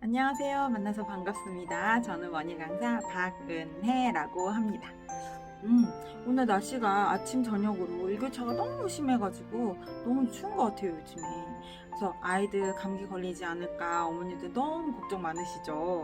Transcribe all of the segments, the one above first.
안녕하세요. 만나서 반갑습니다. 저는 원예 강사 박은혜라고 합니다. 오늘 날씨가 아침 저녁으로 일교차가 너무 심해가지고 너무 추운 것 같아요, 요즘에. 그래서 아이들 감기 걸리지 않을까 어머니들 너무 걱정 많으시죠.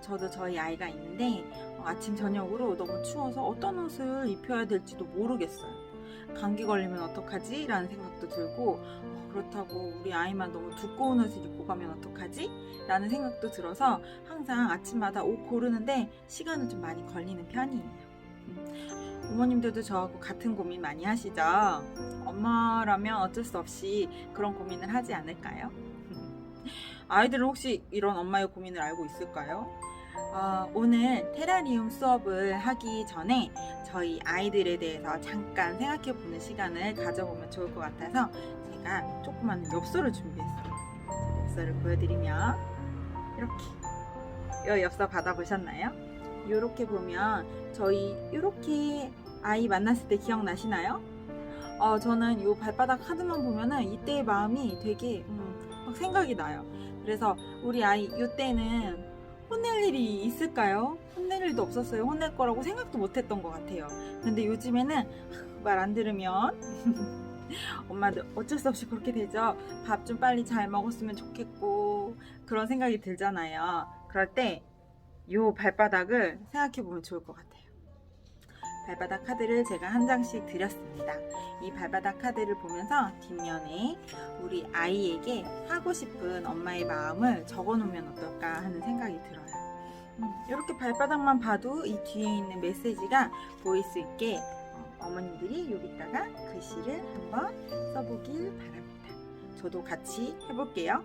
저도 저희 아이가 있는데 아침 저녁으로 너무 추워서 어떤 옷을 입혀야 될지도 모르겠어요. 감기 걸리면 어떡하지? 라는 생각도 들고 그렇다고 우리 아이만 너무 두꺼운 옷을 입고 가면 어떡하지? 라는 생각도 들어서 항상 아침마다 옷 고르는데 시간은 좀 많이 걸리는 편이에요. 부모님들도 저하고 같은 고민 많이 하시죠? 엄마라면 어쩔 수 없이 그런 고민을 하지 않을까요? 아이들은 혹시 이런 엄마의 고민을 알고 있을까요? 오늘 테라리움 수업을 하기 전에 저희 아이들에 대해서 잠깐 생각해 보는 시간을 가져보면 좋을 것 같아서 제가 조그만 엽서를 준비했어요. 엽서를 보여드리면 이렇게 이 엽서 받아보셨나요? 이렇게 보면 저희 이렇게 아이 만났을 때 기억나시나요? 저는 이 발바닥 카드만 보면은 이때의 마음이 되게 막 생각이 나요. 그래서 우리 아이 이때는 혼낼 일이 있을까요? 혼낼 일도 없었어요. 혼낼 거라고 생각도 못 했던 것 같아요. 근데 요즘에는 말 안 들으면 엄마들 어쩔 수 없이 그렇게 되죠. 밥 좀 빨리 잘 먹었으면 좋겠고 그런 생각이 들잖아요. 그럴 때 이 발바닥을 생각해 보면 좋을 것 같아요. 발바닥 카드를 제가 한 장씩 드렸습니다. 이 발바닥 카드를 보면서 뒷면에 우리 아이에게 하고 싶은 엄마의 마음을 적어 놓으면 어떨까 하는 생각이 들어요. 이렇게 발바닥만 봐도 이 뒤에 있는 메시지가 보일 수 있게 어머님들이 여기다가 글씨를 한번 써보길 바랍니다. 저도 같이 해볼게요.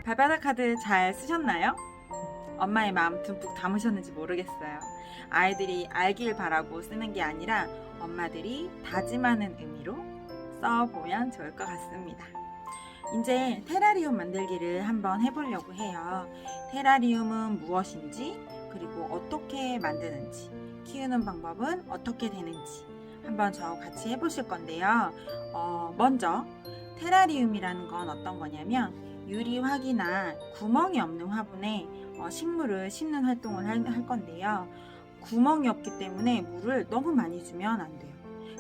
발바닥 카드 잘 쓰셨나요? 엄마의 마음 듬뿍 담으셨는지 모르겠어요. 아이들이 알길 바라고 쓰는 게 아니라 엄마들이 다짐하는 의미로 써보면 좋을 것 같습니다. 이제 테라리움 만들기를 한번 해보려고 해요. 테라리움은 무엇인지, 그리고 어떻게 만드는지, 키우는 방법은 어떻게 되는지 한번 저와 같이 해보실 건데요. 먼저 테라리움이라는 건 어떤 거냐면 유리화기나 구멍이 없는 화분에 식물을 심는 활동을 할 건데요. 구멍이 없기 때문에 물을 너무 많이 주면 안 돼요.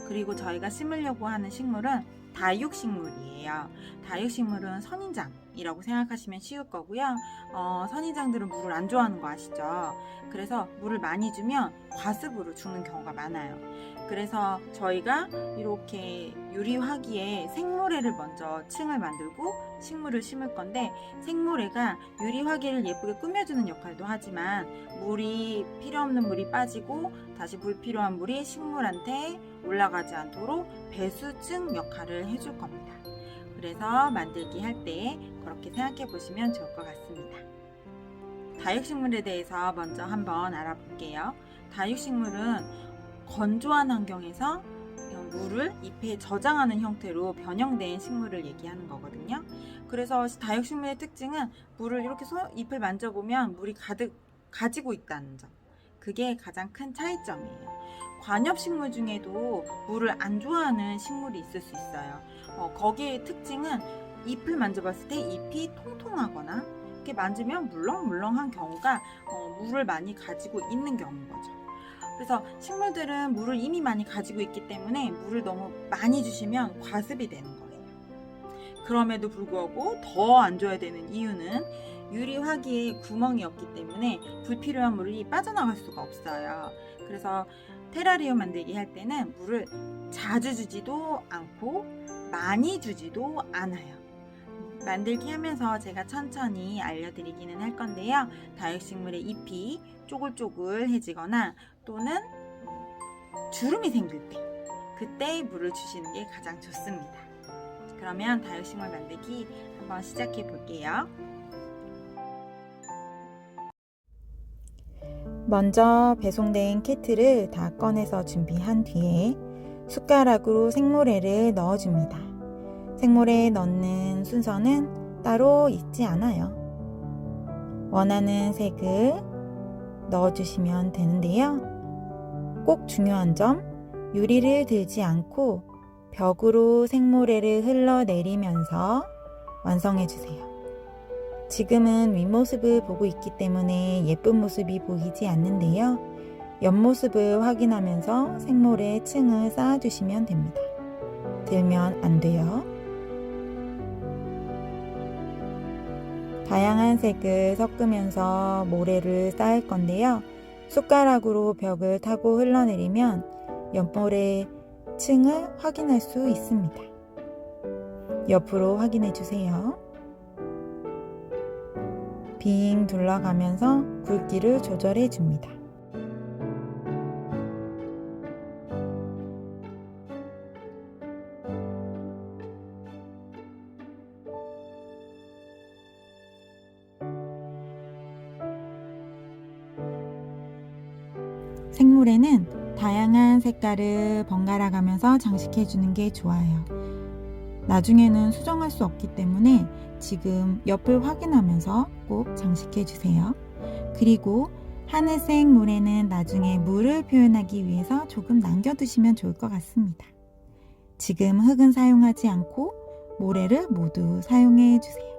그리고 저희가 심으려고 하는 식물은 다육식물이에요. 다육식물은 선인장이라고 생각하시면 쉬울 거고요. 선인장들은 물을 안 좋아하는 거 아시죠? 그래서 물을 많이 주면 과습으로 죽는 경우가 많아요. 그래서 저희가 이렇게 유리화기에 생모래를 먼저 층을 만들고 식물을 심을 건데, 생모래가 유리화기를 예쁘게 꾸며주는 역할도 하지만 물이 필요 없는 물이 빠지고 다시 불필요한 물이 식물한테 올라가지 않도록 배수층 역할을 해줄 겁니다. 그래서 만들기 할 때 그렇게 생각해 보시면 좋을 것 같습니다. 다육식물에 대해서 먼저 한번 알아볼게요. 다육식물은 건조한 환경에서 물을 잎에 저장하는 형태로 변형된 식물을 얘기하는 거거든요. 그래서 다육식물의 특징은 물을 이렇게 잎을 만져보면 물이 가득 가지고 있다는 점. 그게 가장 큰 차이점이에요. 관엽식물 중에도 물을 안 좋아하는 식물이 있을 수 있어요. 거기의 특징은 잎을 만져봤을 때 잎이 통통하거나 이렇게 만지면 물렁물렁한 경우가 물을 많이 가지고 있는 경우인 거죠. 그래서 식물들은 물을 이미 많이 가지고 있기 때문에 물을 너무 많이 주시면 과습이 되는 거예요. 그럼에도 불구하고 더 안 줘야 되는 이유는 유리 화기에 구멍이 없기 때문에 불필요한 물이 빠져나갈 수가 없어요. 그래서 테라리움 만들기 할 때는 물을 자주 주지도 않고 많이 주지도 않아요. 만들기 하면서 제가 천천히 알려드리기는 할 건데요. 다육식물의 잎이 쪼글쪼글해지거나 또는 주름이 생길 때, 그때 물을 주시는 게 가장 좋습니다. 그러면 다육식물 만들기 한번 시작해 볼게요. 먼저 배송된 키트를 다 꺼내서 준비한 뒤에 숟가락으로 생모래를 넣어줍니다. 생모래에 넣는 순서는 따로 있지 않아요. 원하는 색을 넣어주시면 되는데요. 꼭 중요한 점, 유리를 들지 않고 벽으로 생모래를 흘러내리면서 완성해주세요. 지금은 윗모습을 보고 있기 때문에 예쁜 모습이 보이지 않는데요. 옆모습을 확인하면서 생모래 층을 쌓아주시면 됩니다. 들면 안 돼요. 다양한 색을 섞으면서 모래를 쌓을 건데요. 숟가락으로 벽을 타고 흘러내리면 옆모래 층을 확인할 수 있습니다. 옆으로 확인해 주세요. 빙 둘러가면서 굵기를 조절해 줍니다. 생모래는 다양한 색깔을 번갈아 가면서 장식해 주는 게 좋아요. 나중에는 수정할 수 없기 때문에 지금 옆을 확인하면서 꼭 장식해 주세요. 그리고 하늘색 모래는 나중에 물을 표현하기 위해서 조금 남겨두시면 좋을 것 같습니다. 지금 흙은 사용하지 않고 모래를 모두 사용해 주세요.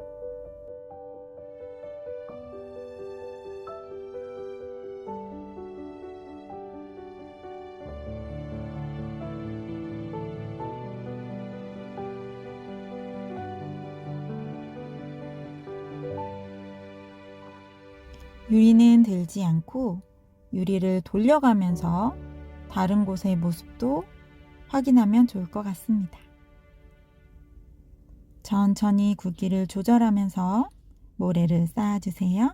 유리는 들지 않고 유리를 돌려가면서 다른 곳의 모습도 확인하면 좋을 것 같습니다. 천천히 굵기를 조절하면서 모래를 쌓아주세요.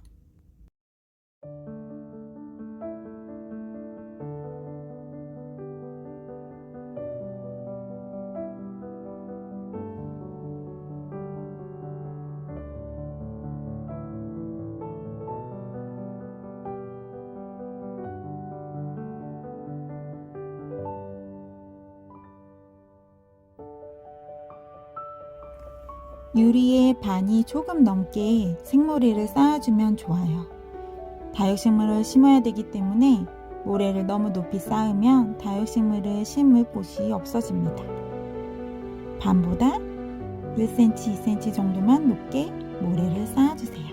유리의 반이 조금 넘게 생모래를 쌓아주면 좋아요. 다육식물을 심어야 되기 때문에 모래를 너무 높이 쌓으면 다육식물을 심을 곳이 없어집니다. 반보다 1cm, 2cm 정도만 높게 모래를 쌓아주세요.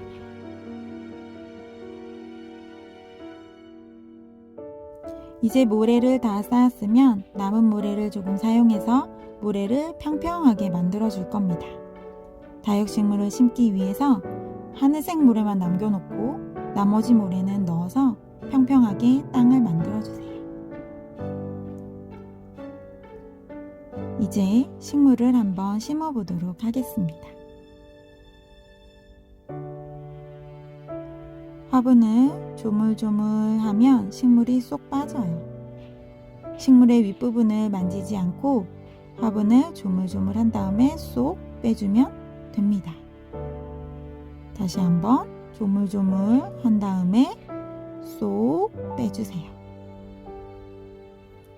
이제 모래를 다 쌓았으면 남은 모래를 조금 사용해서 모래를 평평하게 만들어 줄 겁니다. 다육식물을 심기 위해서 하늘색 모래만 남겨놓고 나머지 모래는 넣어서 평평하게 땅을 만들어 주세요. 이제 식물을 한번 심어 보도록 하겠습니다. 화분을 조물조물하면 식물이 쏙 빠져요. 식물의 윗부분을 만지지 않고 화분을 조물조물한 다음에 쏙 빼주면 됩니다. 다시 한번 조물조물 한 다음에 쏙 빼주세요.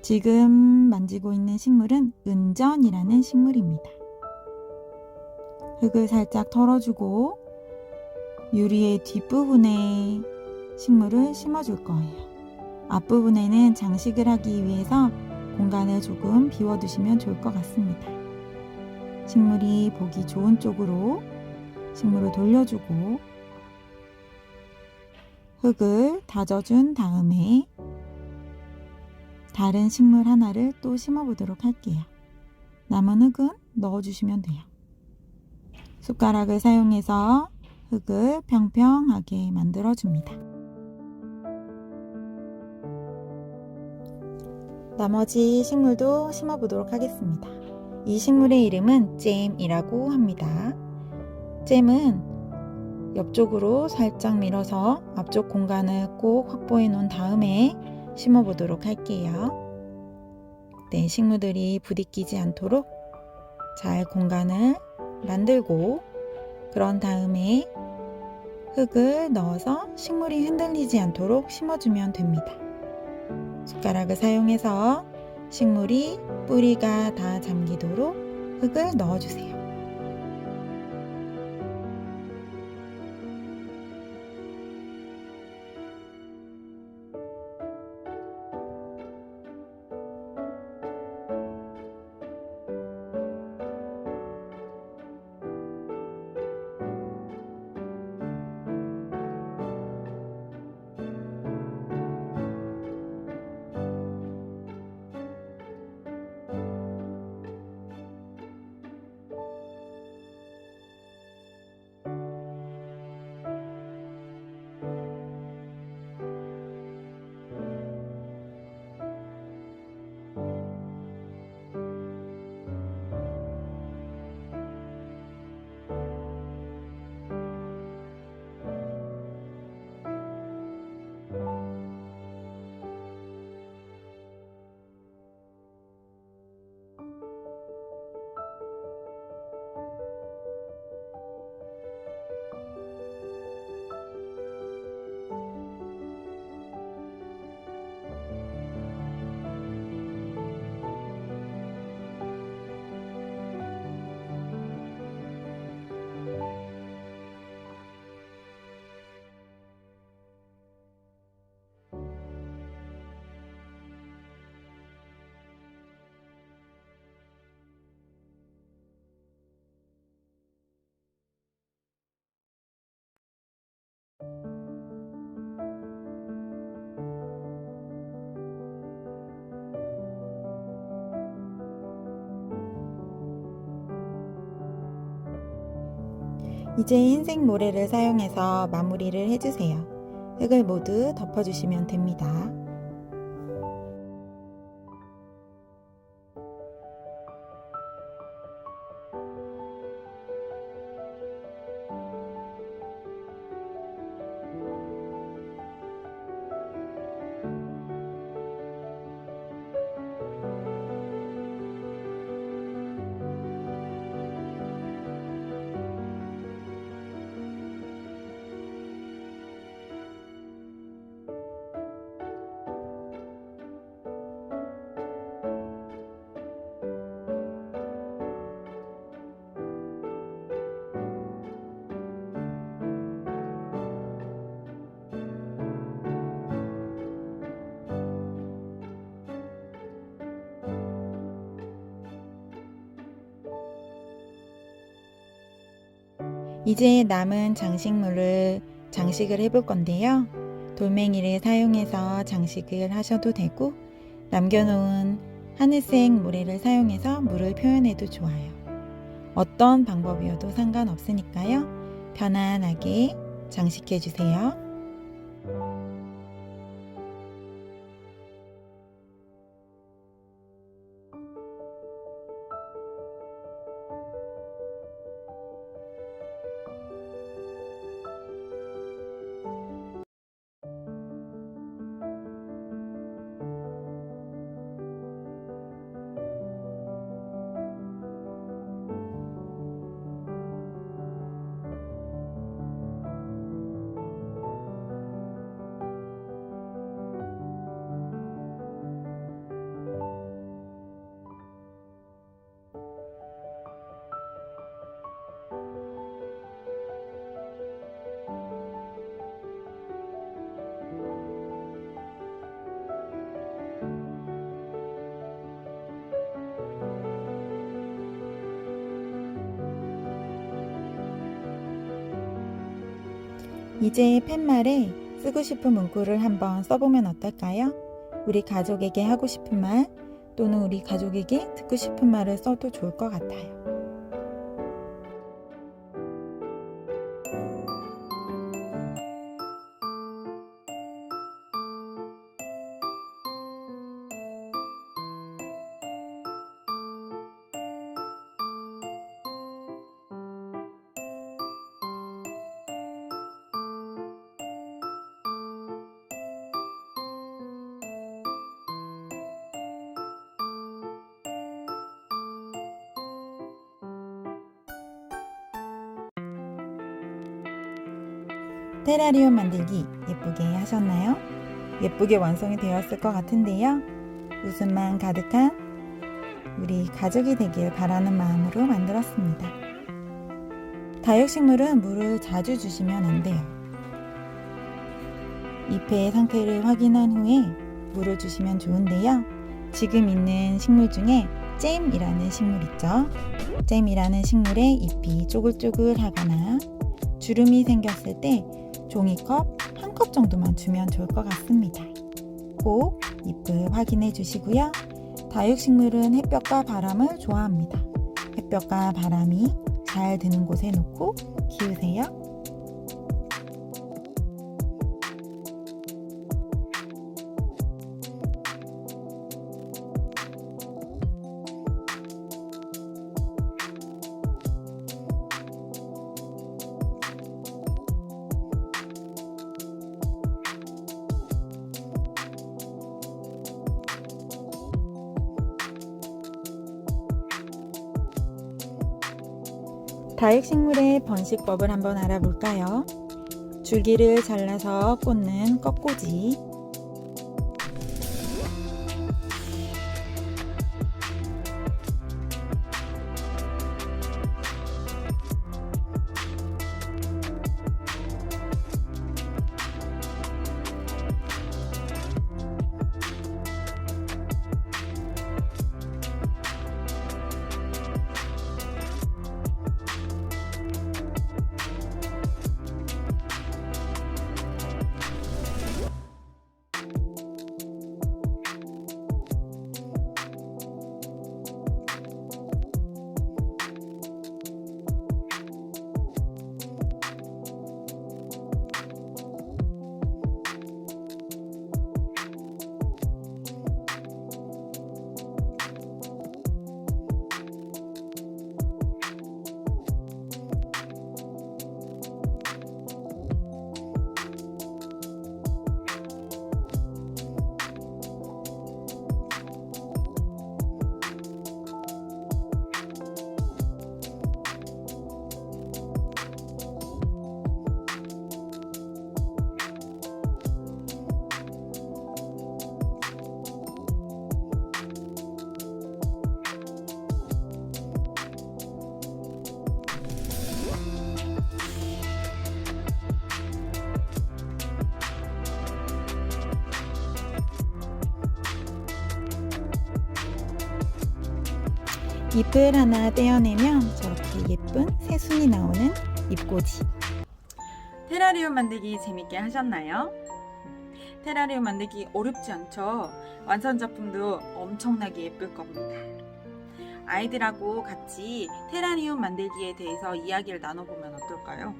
지금 만지고 있는 식물은 은전이라는 식물입니다. 흙을 살짝 털어주고 유리의 뒷부분에 식물을 심어줄 거예요. 앞부분에는 장식을 하기 위해서 공간을 조금 비워두시면 좋을 것 같습니다. 식물이 보기 좋은 쪽으로 식물을 돌려주고 흙을 다져준 다음에 다른 식물 하나를 또 심어보도록 할게요. 남은 흙은 넣어주시면 돼요. 숟가락을 사용해서 흙을 평평하게 만들어줍니다. 나머지 식물도 심어보도록 하겠습니다. 이 식물의 이름은 잼이라고 합니다. 잼은 옆쪽으로 살짝 밀어서 앞쪽 공간을 꼭 확보해 놓은 다음에 심어보도록 할게요. 네, 식물들이 부딪히지 않도록 잘 공간을 만들고 그런 다음에 흙을 넣어서 식물이 흔들리지 않도록 심어주면 됩니다. 숟가락을 사용해서 식물이 뿌리가 다 잠기도록 흙을 넣어주세요. 이제 흰색 모래를 사용해서 마무리를 해주세요. 흙을 모두 덮어주시면 됩니다. 이제 남은 장식을 해볼 건데요. 돌멩이를 사용해서 장식을 하셔도 되고 남겨놓은 하늘색 모래를 사용해서 물을 표현해도 좋아요. 어떤 방법이어도 상관없으니까요. 편안하게 장식해주세요. 이제 팻말에 쓰고 싶은 문구를 한번 써보면 어떨까요? 우리 가족에게 하고 싶은 말 또는 우리 가족에게 듣고 싶은 말을 써도 좋을 것 같아요. 테라리움 만들기 예쁘게 하셨나요? 예쁘게 완성이 되었을 것 같은데요. 웃음만 가득한 우리 가족이 되길 바라는 마음으로 만들었습니다. 다육식물은 물을 자주 주시면 안 돼요. 잎의 상태를 확인한 후에 물을 주시면 좋은데요. 지금 있는 식물 중에 잼이라는 식물 있죠? 잼이라는 식물의 잎이 쪼글쪼글하거나 주름이 생겼을 때 종이컵 1컵 정도만 주면 좋을 것 같습니다. 꼭 잎을 확인해 주시고요. 다육식물은 햇볕과 바람을 좋아합니다. 햇볕과 바람이 잘 드는 곳에 놓고 키우세요. 다육식물의 번식법을 한번 알아볼까요? 줄기를 잘라서 꽂는 꺾꽂이, 잎을 하나 떼어내면 저렇게 예쁜 새순이 나오는 잎꽂이. 테라리움 만들기 재밌게 하셨나요? 테라리움 만들기 어렵지 않죠? 완성 작품도 엄청나게 예쁠 겁니다. 아이들하고 같이 테라리움 만들기에 대해서 이야기를 나눠보면 어떨까요?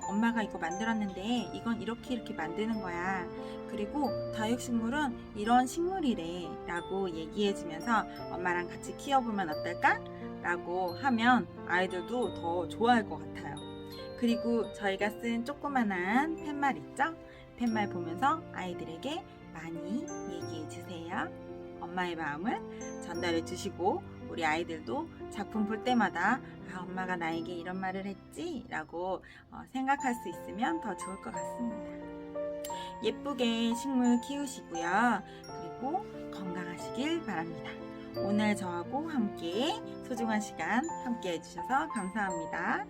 엄마가 이거 만들었는데 이건 이렇게 만드는 거야. 그리고 다육식물은 이런 식물이래 라고 얘기해주면서 엄마랑 같이 키워보면 어떨까? 라고 하면 아이들도 더 좋아할 것 같아요. 그리고 저희가 쓴 조그만한 팻말 있죠? 팻말 보면서 아이들에게 많이 얘기해주세요. 엄마의 마음을 전달해 주시고 우리 아이들도 작품 볼 때마다 엄마가 나에게 이런 말을 했지? 라고 생각할 수 있으면 더 좋을 것 같습니다. 예쁘게 식물 키우시고요. 그리고 건강하시길 바랍니다. 오늘 저하고 함께 소중한 시간 함께 해주셔서 감사합니다.